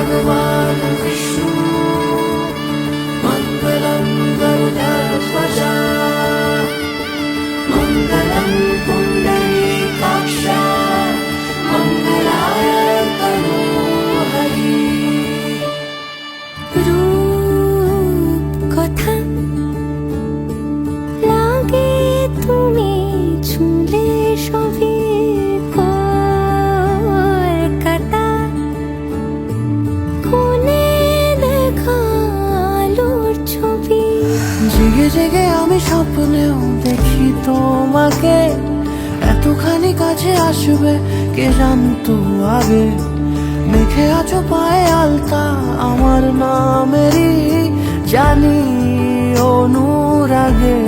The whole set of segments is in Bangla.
भगवान् विष्णु मङ्गलं गरुडध्वज मङ्गलं पुण्डरीकाक्ष मङ्गलाय तनोहरि রূপ কথা লাগে তুমি ছুঁলে সবই কলকাতা কোণে দেখা আলোর ছবি জেগে জেগে আমি স্বপ্নেও দেখি তোমাকে এতখানি কাছে আসবে কে জানতো আগে মেখে আছো পায়ে আলতা আমার নামেরই জানি অনুরাগে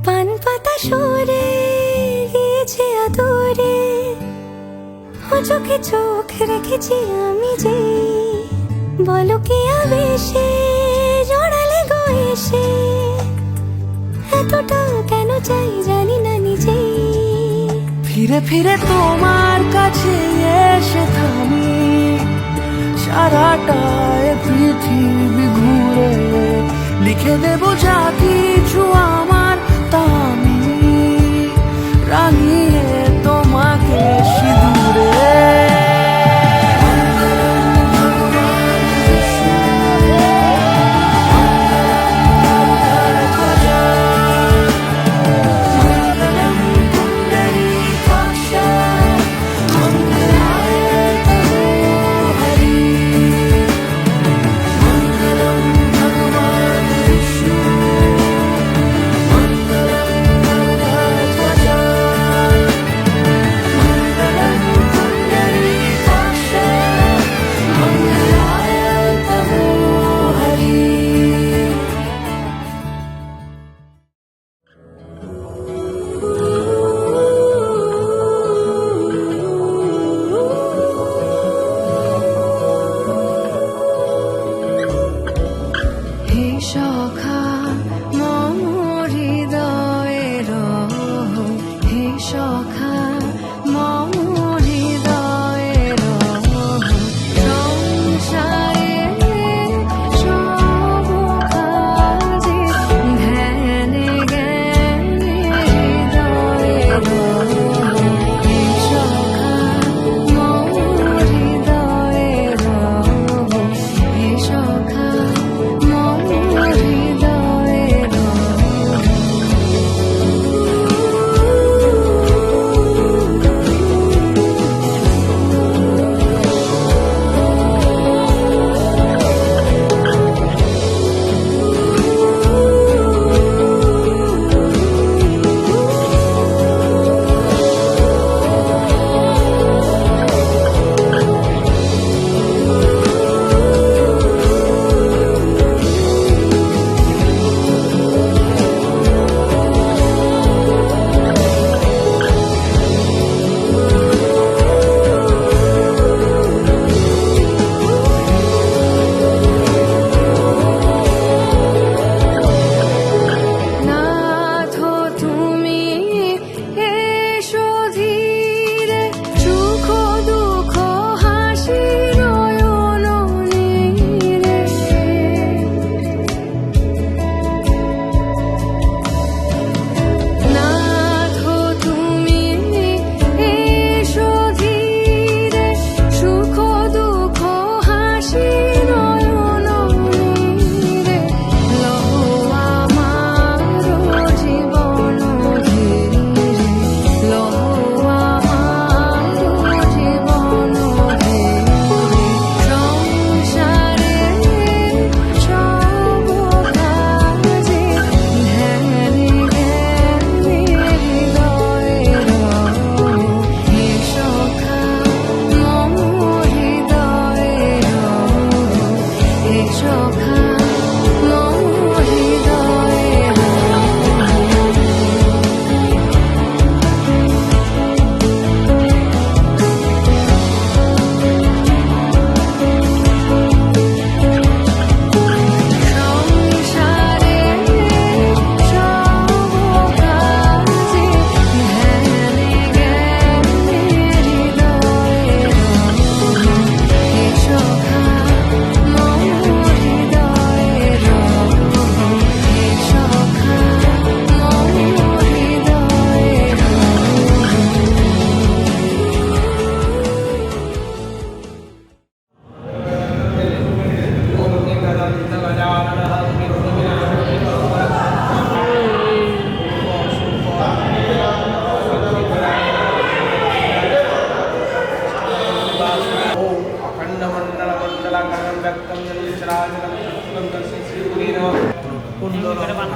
পান পাতা সরে গিয়েছে আদরে ও চোখে চোখ রেখেছি আমি যে বলো কি আবেশে জড়ালে গো এসে এতটা কেন চাই জানি না নিজেই ফিরে ফিরে তোমার কাছে এসে থামি সারাটা এ পৃথিবী ঘুরে লিখে দেব যা কিছু আমার তা আমি রাঙিয়ে তোমাকে সিঁদুরে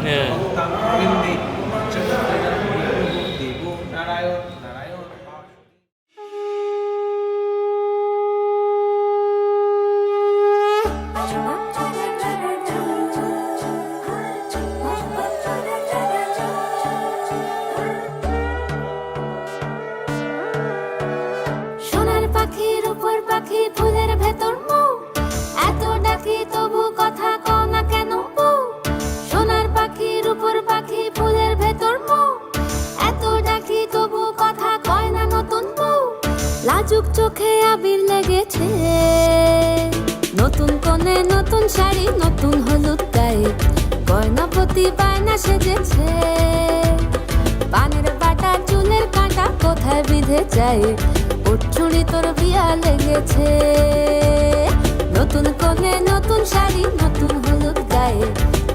예. 근데 되고 나라요 나라요. সোনার পাখির উপর পাখি ফুলের ভেতর মৌ এত ডাকি তবু কথা কও না কেন বউ সোনার পাখির উপর পাখি ফুলের ভেতর মৌ এত ডাকি তবু কথা কয় না নতুন বউ লাজুক চোখে আবির লেগেছে নতুন কোণে নতুন শাড়ি নতুন হলুদ গায়ে গয়না প্রতি বায়না সেজেছে পানের বাটা চুলের কাঁটা কোথায় বিঁধে যায় উঠছুড়ি তোর বিয়া লেগেছে নতুন কোণে নতুন শাড়ি নতুন হলুদ গায়ে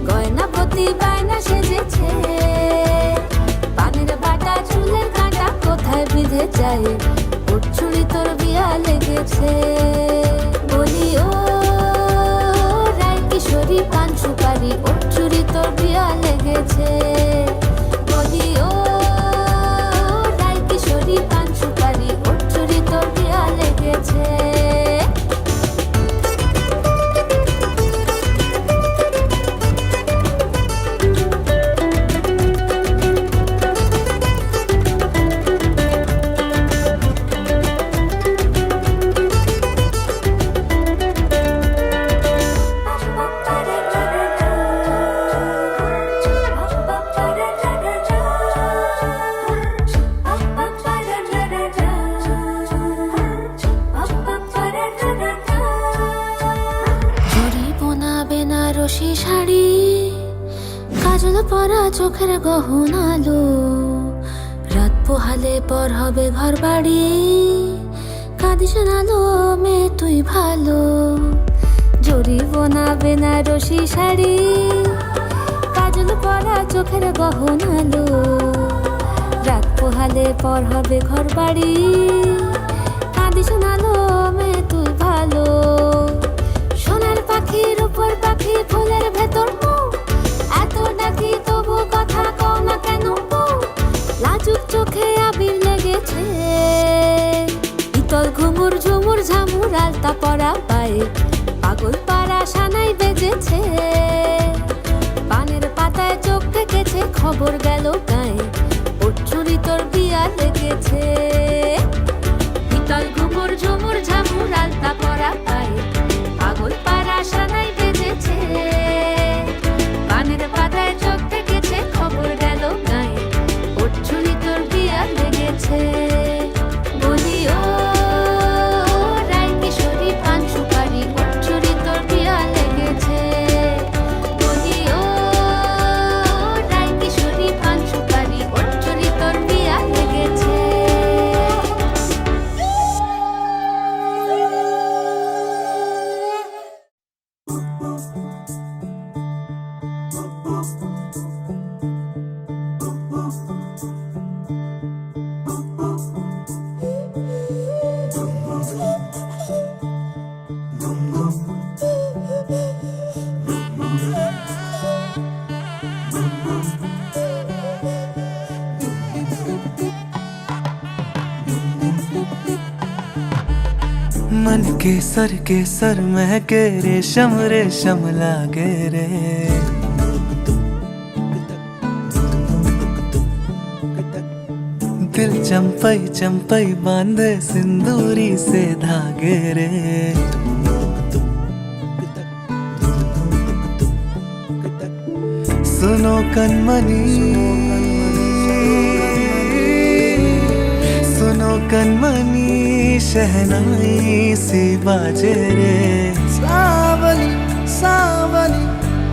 গয়না প্রতি বায়না সেজেছে পানের বাটা চুলের কাঁটা কোথায় বিঁধে যায় উঠছুড়ি তোর বিয়া লেগেছে বলি ও রায় কিশোরী পান সুপারি উঠছুড়ি তোর বিয়া লেগেছে বলি ও রায় কিশোরী পান সুপারি উঠছুড়ি তোর বিয়া লেগেছে বেনারসি শাড়ি কাজল পরা চোখের গহনালো রাত পোহালে পর হবে ঘর বাড়ি কাঁদিস নালো মেয়ে তুই ভালো জরি বোনা বেনারসি শাড়ি কাজল পরা চোখের গহনালো রাত পোহালে পর হবে ঘর বাড়ি কাঁদিস নালো মেয়ে তুই ভালো সোনার পাখির উপর পাখি ফুলের ভেতর মৌ এত ডাকি তবু কথা কও না কেন বউ লাজুক চোখে আবির লেগেছে ইতল ঘুমুর ঝুমুর ঝামুর আলতা পরা পায়ে পাগল পাড়া সানাই বেজেছে পানের পাতায় চোখ থেকেছে খবর গেল গায়ে উঠছুড়ি তোর বিয়া লেগেছে ইতল ঘুমুর ঝুমুর ঝামুর আলতা পরা পায়ে পাগল পাড়া সানাই বেজেছে পানের পাতায় চোখ থেকেছে খবর গেল গায়ে উঠছুড়ি তোর বিয়া লেগেছে বলি ও রায় কিশোরী পান সুপারি উঠছুড়ি তোর বিয়া লেগেছে বলি ও রায় কিশোরী পান সুপারি উঠছুড়ি তোর বিয়া লেগেছে मन के सर महके रेशम रेशम लागे रे दिल चंपई चंपई बांधे सिंदूरी से धागे रे सुनो कनमनी सुनो कनमनी शहनाई सी बाजे रे सावली सावली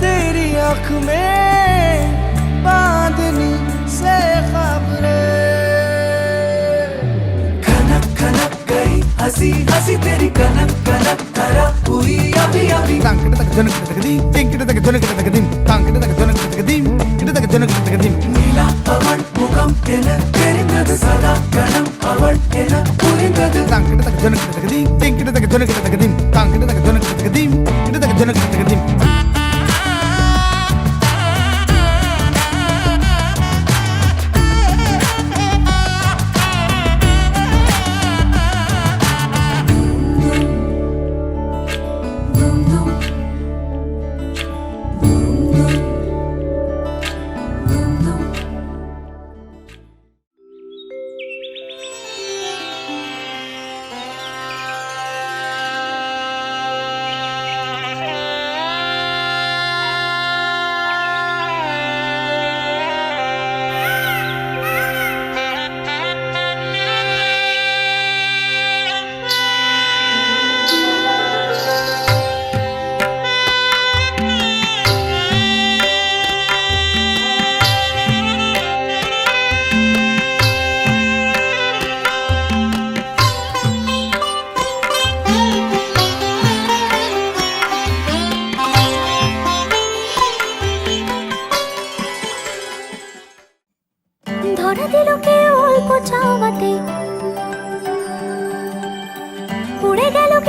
तेरी आँख में बांधनी से खबरे खनक खनक गई हंसी हंसी तेरी कनक कनक धरा हुई अभी अभी नीला पवन मुखम तेरे सदा गणम अवल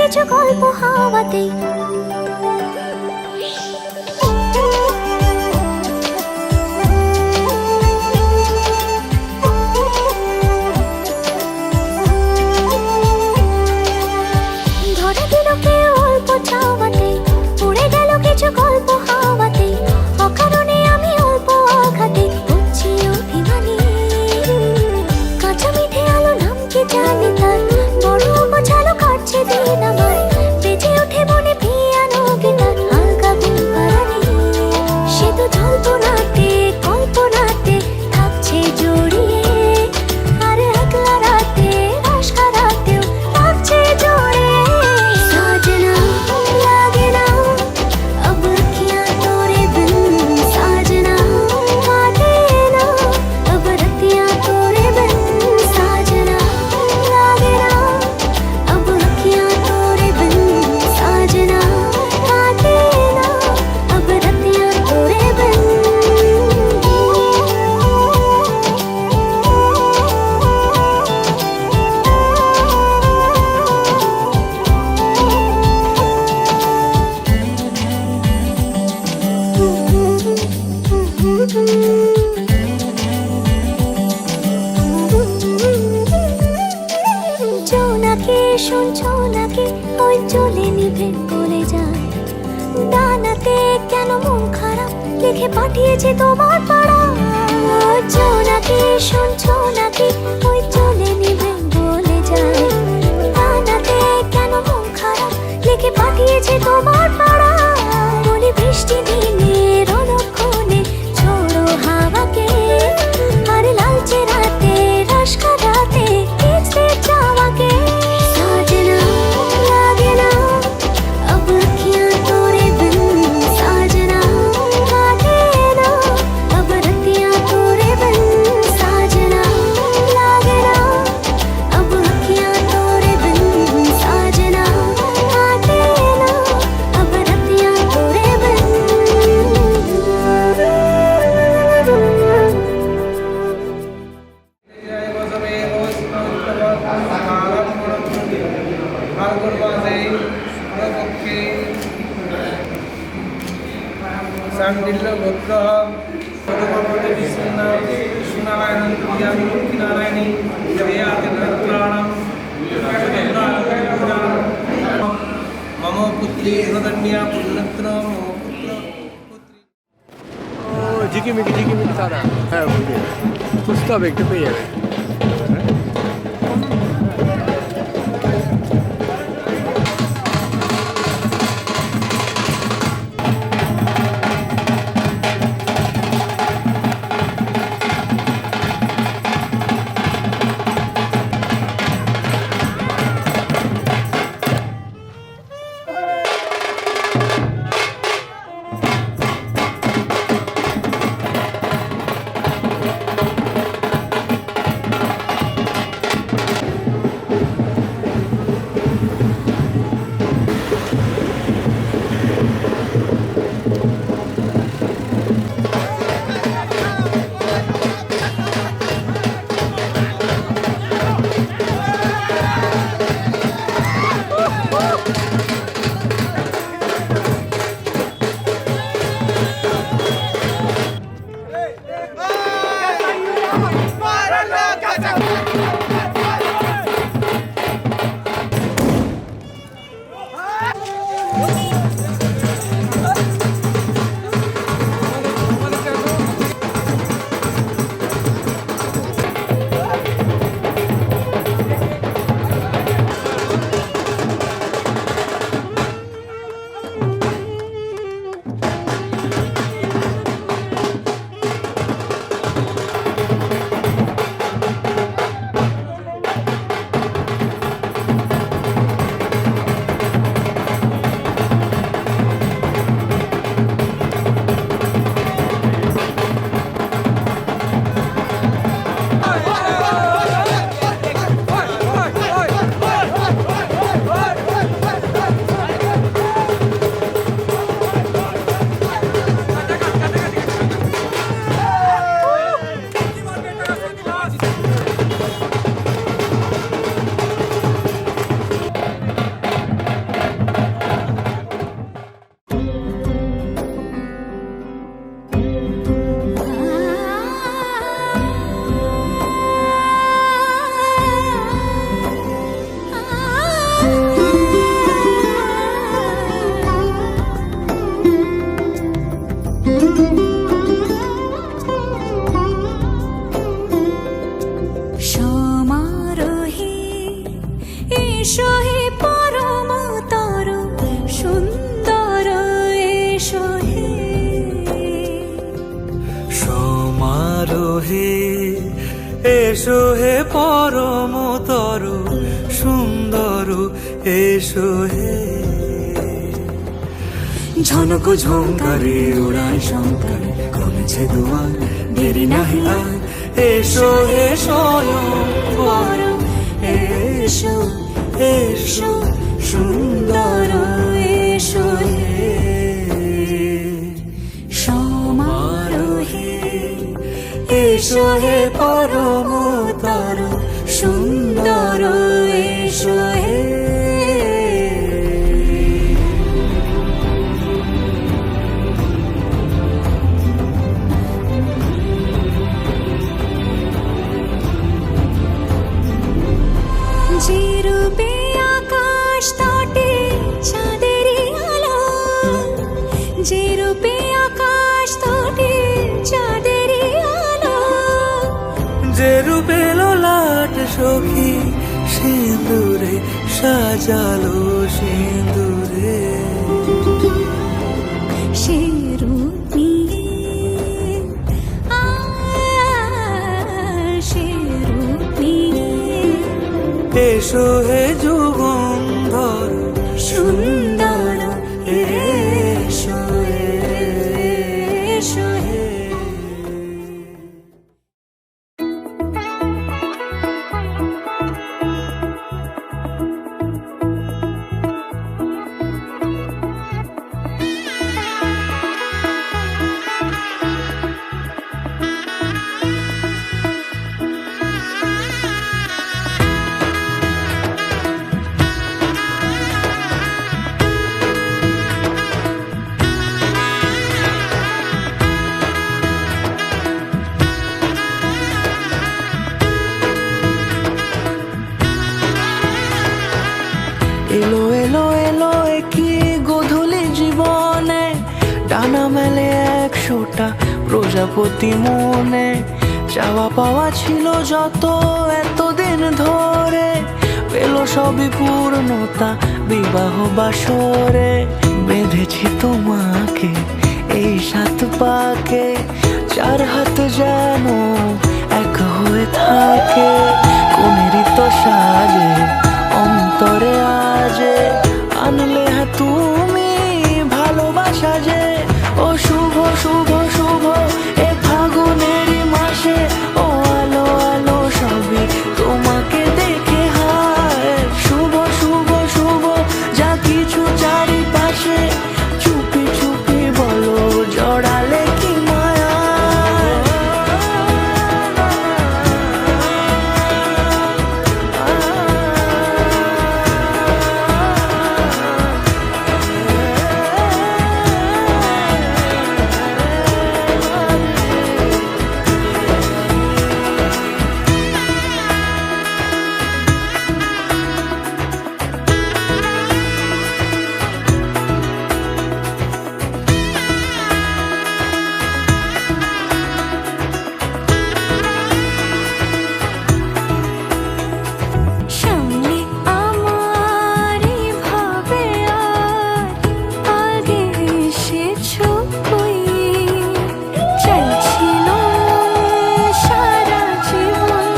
কিছু গল্প হাওয়াতেই। ধরে দিল কেউ অল্প চাওয়াতেই, উড়ে গেল কিছু গল্প হাওয়াতেই। অকারণে আমি অল্প আঘাতে হচ্ছি অভিমানী। কাঁচা মিঠে আলো নাম কি জানি তার, বড় গোছালো কাটছে দিন আমার। বেজে ওঠে মনে পিয়ানো গিটার, হালকা ঘুম পাড়ানি। সে তো জল্পনাতে কল্পনাতে থাকছে জড়িয়ে, আর একলা রাতে রাশকা রাতেও থাকছে জড়িয়ে। সাজনা লাগে না अब अखियाँ तोरे बिन, साजना काटे ना अब रतियाँ तोरे बिन। साजना लागे ना अब अखियाँ तोरे बिन, साजना काटे ना अब रतियाँ तोरे बिन। জোনাকি শুনছো নাকি ওই চলে নিভে গলে যায়। ডানাতে কেন মন খারাপ লিখে পাঠিয়েছে তোমার পাড়া। জোনাকি শুনছো নাকি ওই চলে নিভে গলে যায়। ডানাতে কেন মন খারাপ লিখে পাঠিয়েছে তোমার পাড়া। বলি বৃষ্টি দিনের অলক্ষণে ছোড়ো হাওয়াকে, আর লালচে রাতে রাশকা রাতে কিচতে চাওয়াকে। साजना लागे ना अब अखियाँ तोरे बिन, साजना काटे ना अब रतियाँ तोरे बिन। साजना लागे ना अब अखियाँ तोरे बिन, साजना काटे ना अब रतियाँ तोरे बिन। शांडिल्य गोत्र पदपति विष्णुनारायण लक्ष्मीनारायणी मम पुत्री धन्या पुण्यत्र मम पुत्र ঝিকিমিকি তারা, হ্যাঁ বুঝে খুঁজতে হবে, একটু পেয়ে যাবে। এসো হে পরমতর সুন্দর এসো হে সমারোহে এসো হে পরমতর সুন্দর এসো হে ঝনক ঝঙ্কারে উড়ায় শঙ্কারে কমেছে দুয়ার দেরি নাহি আর এসো হে স্বয়ং বর এসো এসো সুন্দর এসো হে সমারোহে এসো হে পরমতর সুন্দর এসো হে যে রূপে আকাশ তটে চাঁদেরই আলো যে রূপে আকাশ তটে চাঁদেরই আলো যে রূপে ললাট সখী সিঁদুরে সাজালো সিঁদুরে সে রূপ নিয়ে সে রূপ নিয়ে এসো হে যুগন্ধর সুন্দর এসো এসো হে এলো এলো এলো কি গোধূলি জীবনে ডানা মেলে 100টা প্রজাপতি মনে চাওয়া পাওয়া ছিল যত এতদিন ধরে পেল সবই পূর্ণতা বিবাহ বাসরে বেঁধেছি তোমাকে এই 7 পাকে 4 হাত যেন এক হয়ে থাকে কোনেরই তো সাজে অন্তরে আজে আনলে হ্যাঁ তুমি ভালোবাসা যে ও শুভ শুভ শুভ এ ফাগুনেরই মাসে ও আলো আলো সবই তোমাকে দেখে হায় শুভ শুভ শুভ যা কিছু চারিপাশে চুপি চুপি বলো জড়ালে কি মায়া সামনে আমার ভাবে আর আগে এসেছো কই চাইছিল সারা জীবন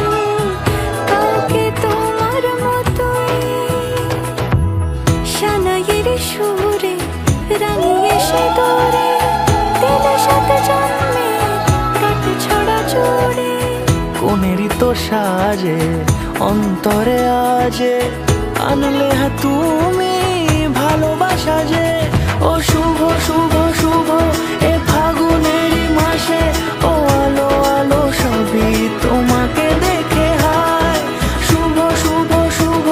কাউকে তোমার মতোই সানাইয়ের সুরে রাঙিয়ে সে দৌড়ে দিলের সাথে জন্মে কাটে ছড়া জোড়ে কোনেরই তো সাজে অন্তরে আজে আনলে হ্যাঁ তুমি ভালোবাসা যে ও শুভ শুভ শুভ এ ফাগুনেরই মাসে ও আলো আলো সবই তোমাকে দেখে হায় শুভ শুভ শুভ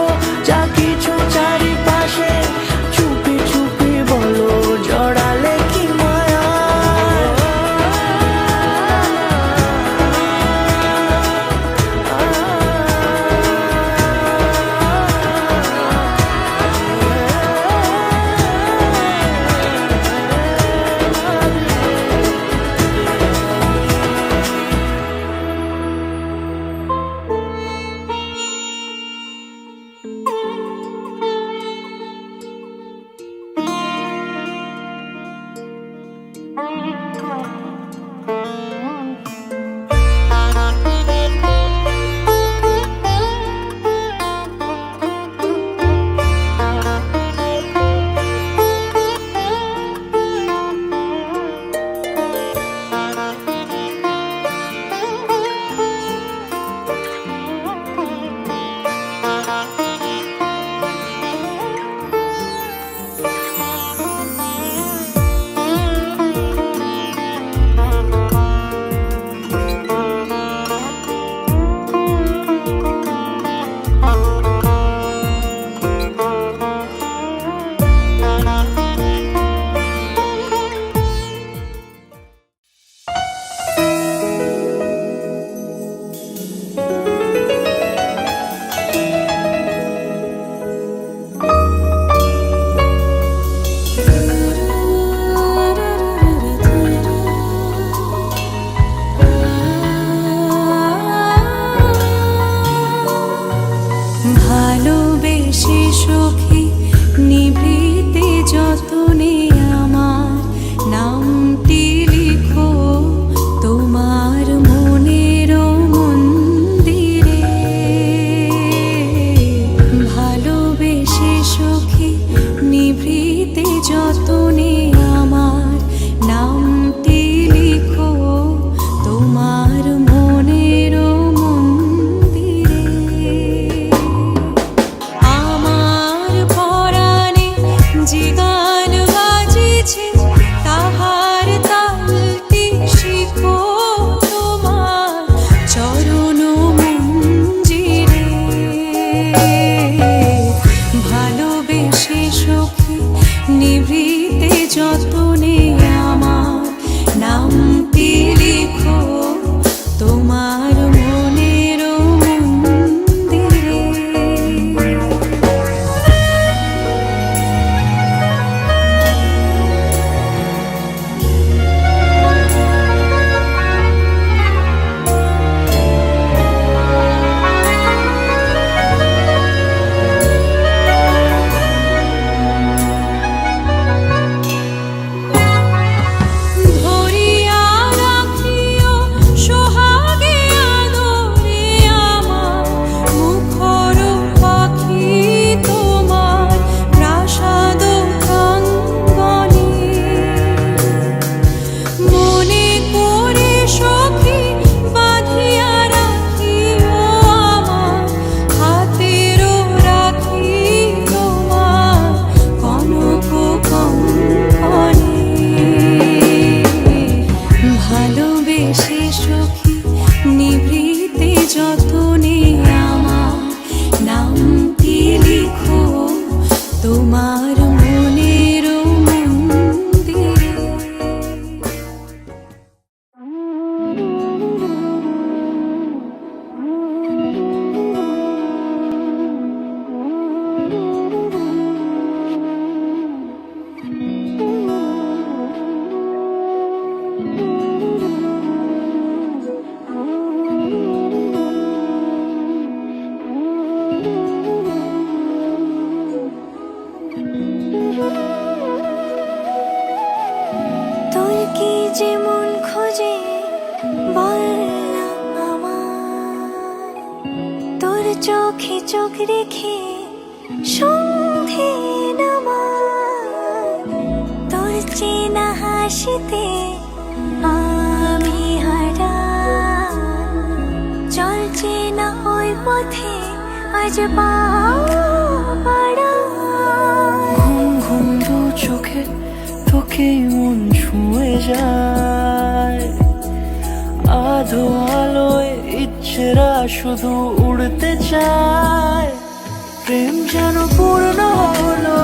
যা কিছু চারিপাশে চুপি চুপি বলো জড়ালে কি মায়া ভালোবেসে সখী নিভৃতে যতনে আমার নামটি লিখো তোমার মনের মন্দিরে। ভালোবেসে সখী নিভৃতে যতনে আমার নামটি লিখো তোমার মনের মন্দিরে। আমার পরাণে যে গান বাজিছে তাহার তালটি শিখো তোমার চরণ মঞ্জিরে। ভালোবেসে সখী নিভৃতে যতনে আমার নামটি লিখো তোমার মনের মন্দিরে। ধরিয়া রাখিও সোহাগে আদরে আমার মুখর পাখি তোমার প্রাসাদ প্রাঙ্গণে। মনে করে সখী বাঁধিয়া রাখিও আমার হাতেরও রাখি তোমার কনক কঙ্কণে। ভালোবেসে সখী নিভৃতে যতনে আমার নামটি লিখো তোমার মনের মন্দিরে। তোর কি যে মন খোঁজে বল না আমার, তোর চোখে চোখ রেখে সন্ধে নামার। তোর চেনা হাসিতে আমি হারান, চলছে না ওই পথে আজ পা বাড়া। ঘুম ঘুম দু চোখে তোকে মন ছুঁয়ে যায়, আধো আলোয় ইচ্ছেরা শুধু উড়তে চায়। প্রেম যেন পূর্ণ হলো